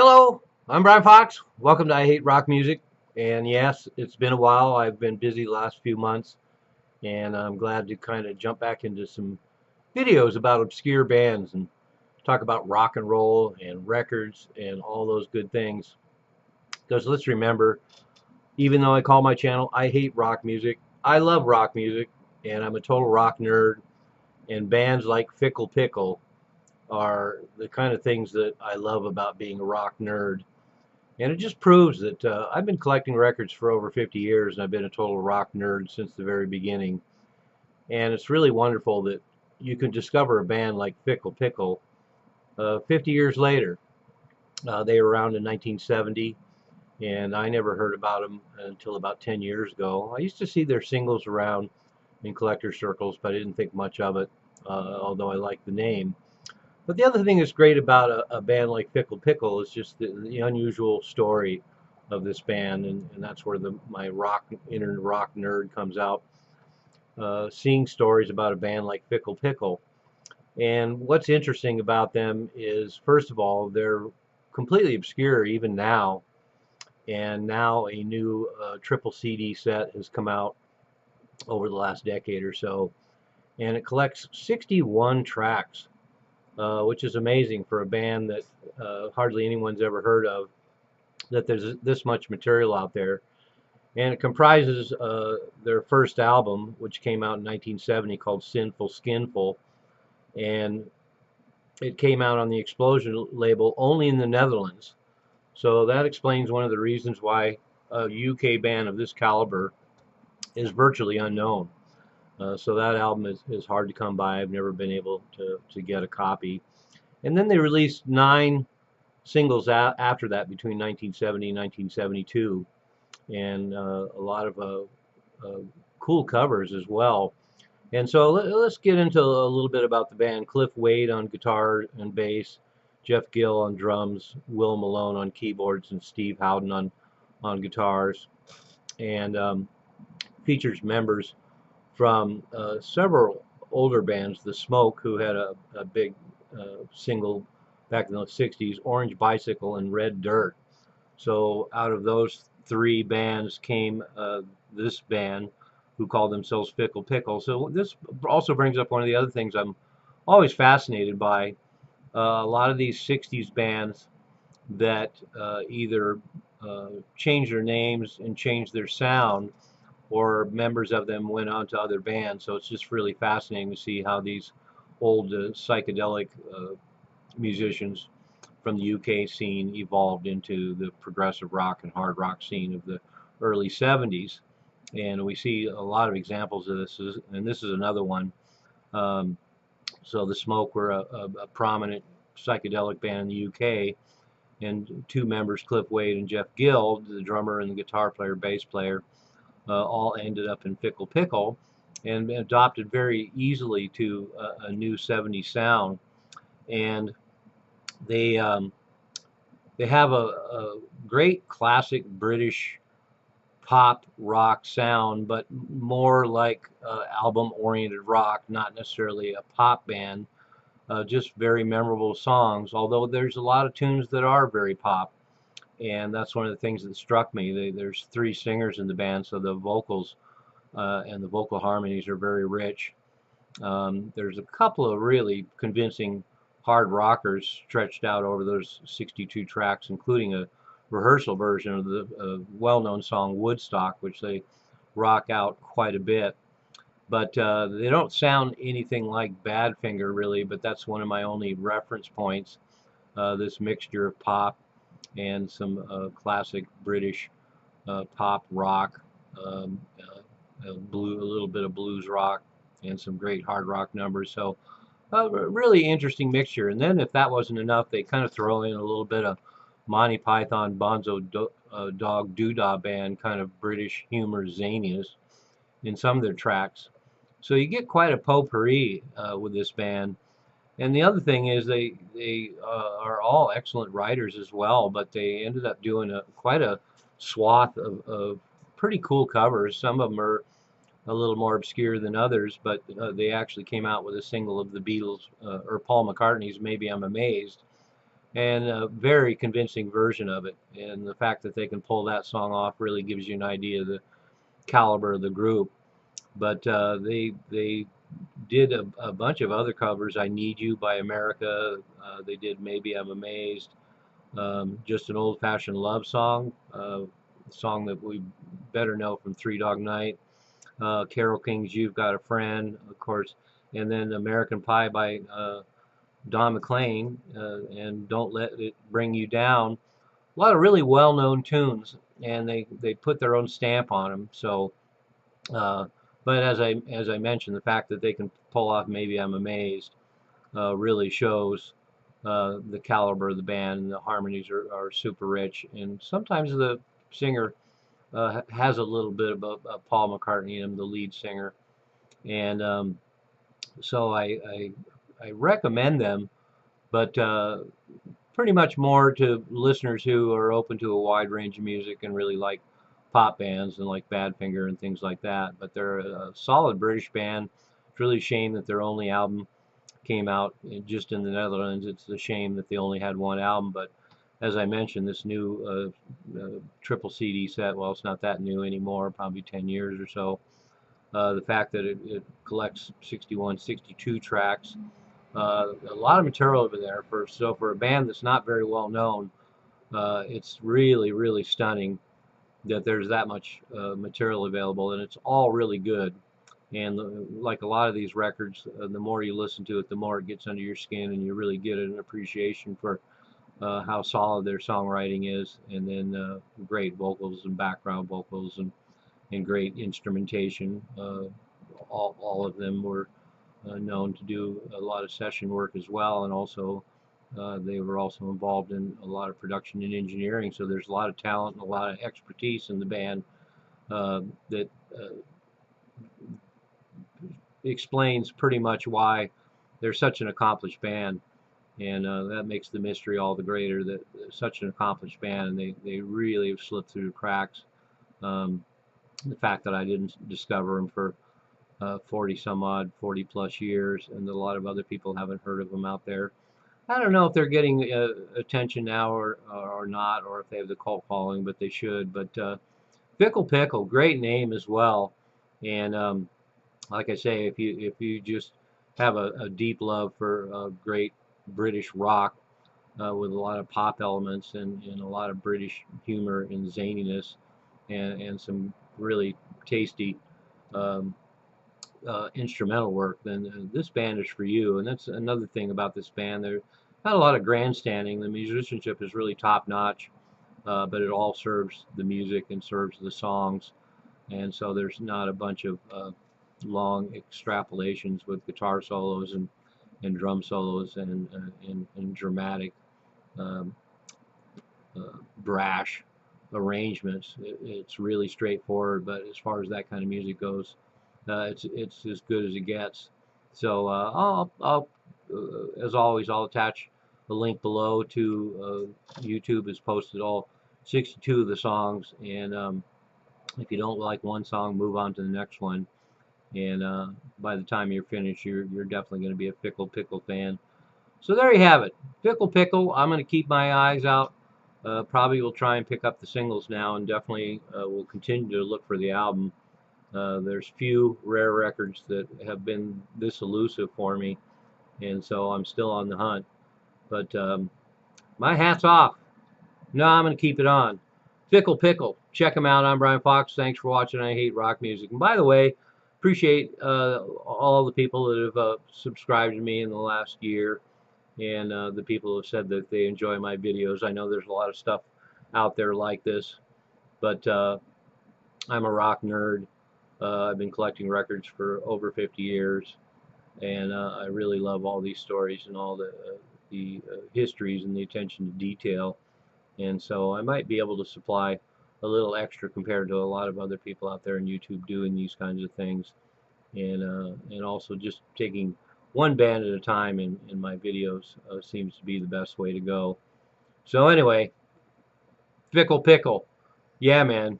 Hello, I'm Brian Fox. Welcome to I Hate Rock Music. And yes, it's been a while. I've been busy the last few months, and I'm glad to kind of jump back into some videos about obscure bands and talk about rock and roll and records and all those good things. Because let's remember, even though I call my channel I Hate Rock Music, I love rock music, and I'm a total rock nerd. And bands like Pickle are the kind of things that I love about being a rock nerd. And it just proves that I've been collecting records for over 50 years, and I've been a total rock nerd since the very beginning. And it's really wonderful that you can discover a band like Pickle 50 years later. They were around in 1970, and I never heard about them until about 10 years ago. I used to see their singles around in collector circles, but I didn't think much of it, although I liked the name. But the other thing that's great about a band like Pickle is just the unusual story of this band, and that's where my inner rock nerd comes out. Seeing stories about a band like Pickle, and what's interesting about them is, first of all, they're completely obscure even now, and now a new triple CD set has come out over the last decade or so, and it collects 61 tracks, which is amazing for a band that hardly anyone's ever heard of, that there's this much material out there. And it comprises their first album, which came out in 1970, called Sinful Skinful. And it came out on the Explosion label only in the Netherlands. So that explains one of the reasons why a UK band of this caliber is virtually unknown. So that album is hard to come by. I've never been able to get a copy. And then they released 9 singles after that between 1970 and 1972, and a lot of cool covers as well. And so let's get into a little bit about the band. Cliff Wade on guitar and bass, Jeff Gill on drums, Will Malone on keyboards, and Steve Howden on guitars. And features members from several older bands, The Smoke, who had a big single back in the 60s, Orange Bicycle, and Red Dirt. So out of those 3 bands came this band, who called themselves Fickle. So this also brings up one of the other things I'm always fascinated by. A lot of these 60s bands that either changed their names and changed their sound, or members of them went on to other bands. So it's just really fascinating to see how these old psychedelic musicians from the UK scene evolved into the progressive rock and hard rock scene of the early 70s. And we see a lot of examples of this, and this is another one. So the Smoke were a prominent psychedelic band in the UK, and 2 members, Cliff Wade and Jeff Gill, the drummer and the guitar player, bass player, all ended up in Pickle, and adopted very easily to a new 70s sound. And they have a great classic British pop rock sound, but more like album-oriented rock, not necessarily a pop band. Just very memorable songs, although there's a lot of tunes that are very pop. And that's one of the things that struck me. There's 3 singers in the band, so the vocals and the vocal harmonies are very rich. There's a couple of really convincing hard rockers stretched out over those 62 tracks, including a rehearsal version of the well-known song Woodstock, which they rock out quite a bit. But they don't sound anything like Badfinger, really, but that's one of my only reference points, this mixture of pop and some classic British pop rock, a little bit of blues rock, and some great hard rock numbers. So really interesting mixture. And then if that wasn't enough, they kind of throw in a little bit of Monty Python, Dog Doodah Band, kind of British humor zaniness in some of their tracks. So you get quite a potpourri with this band. And the other thing is they are all excellent writers as well, but they ended up doing quite a swath of pretty cool covers. Some of them are a little more obscure than others, but they actually came out with a single of the Beatles or Paul McCartney's "Maybe I'm Amazed," and a very convincing version of it. And the fact that they can pull that song off really gives you an idea of the caliber of the group. But they did a bunch of other covers. I Need You by America. They did Maybe I'm Amazed. Just an old-fashioned love song, song that we better know from Three Dog Night. Carole King's You've Got a Friend, of course, and then American Pie by Don McLean, and Don't Let It Bring You Down. A lot of really well-known tunes, and they put their own stamp on them. So, uh, but as I mentioned, the fact that they can pull off Maybe I'm Amazed really shows the caliber of the band, and the harmonies are super rich. And sometimes the singer has a little bit of a Paul McCartney in him, the lead singer. And so I recommend them, but pretty much more to listeners who are open to a wide range of music and really like pop bands and like Badfinger and things like that. But they're a solid British band. It's really a shame that their only album came out just in the Netherlands. It's a shame that they only had one album, but as I mentioned, this new triple CD set, well, it's not that new anymore, probably 10 years or so. The fact that it collects 61, 62 tracks, a lot of material over there. For a band that's not very well known, it's really, really stunning that there's that much material available, and it's all really good. And like a lot of these records, the more you listen to it, the more it gets under your skin, and you really get an appreciation for how solid their songwriting is, and then great vocals and background vocals and great instrumentation. All of them were known to do a lot of session work as well, and also they were also involved in a lot of production and engineering. So there's a lot of talent and a lot of expertise in the band that explains pretty much why they're such an accomplished band, and that makes the mystery all the greater that they're such an accomplished band, and they really have slipped through the cracks. The fact that I didn't discover them for 40 some odd, 40 plus years, and a lot of other people haven't heard of them out there. I don't know if they're getting attention now or not, or if they have the cult following, but they should. But Pickle, great name as well, and like I say, if you just have a deep love for great British rock with a lot of pop elements and a lot of British humor and zaniness and some really tasty um, instrumental work, then this band is for you. And that's another thing about this band. There's not a lot of grandstanding. The musicianship is really top notch, but it all serves the music and serves the songs. And so there's not a bunch of long extrapolations with guitar solos and drum solos and dramatic, um, brash arrangements. It's really straightforward, but as far as that kind of music goes, it's as good as it gets. So as always, I'll attach a link below to YouTube. Has posted all 62 of the songs, and if you don't like one song, move on to the next one. And by the time you're finished, you're definitely going to be a Pickle fan. So there you have it, Pickle. I'm going to keep my eyes out. Probably will try and pick up the singles now, and definitely will continue to look for the album. There's few rare records that have been this elusive for me, and so I'm still on the hunt. But my hat's off. No, I'm going to keep it on. Pickle. Check them out. I'm Brian Fox. Thanks for watching I Hate Rock Music. And by the way, appreciate all the people that have subscribed to me in the last year, and the people who have said that they enjoy my videos. I know there's a lot of stuff out there like this, but I'm a rock nerd. I've been collecting records for over 50 years, and I really love all these stories and all the histories and the attention to detail. And so I might be able to supply a little extra compared to a lot of other people out there on YouTube doing these kinds of things, and also just taking one band at a time in my videos seems to be the best way to go. So anyway, Pickle, yeah, man.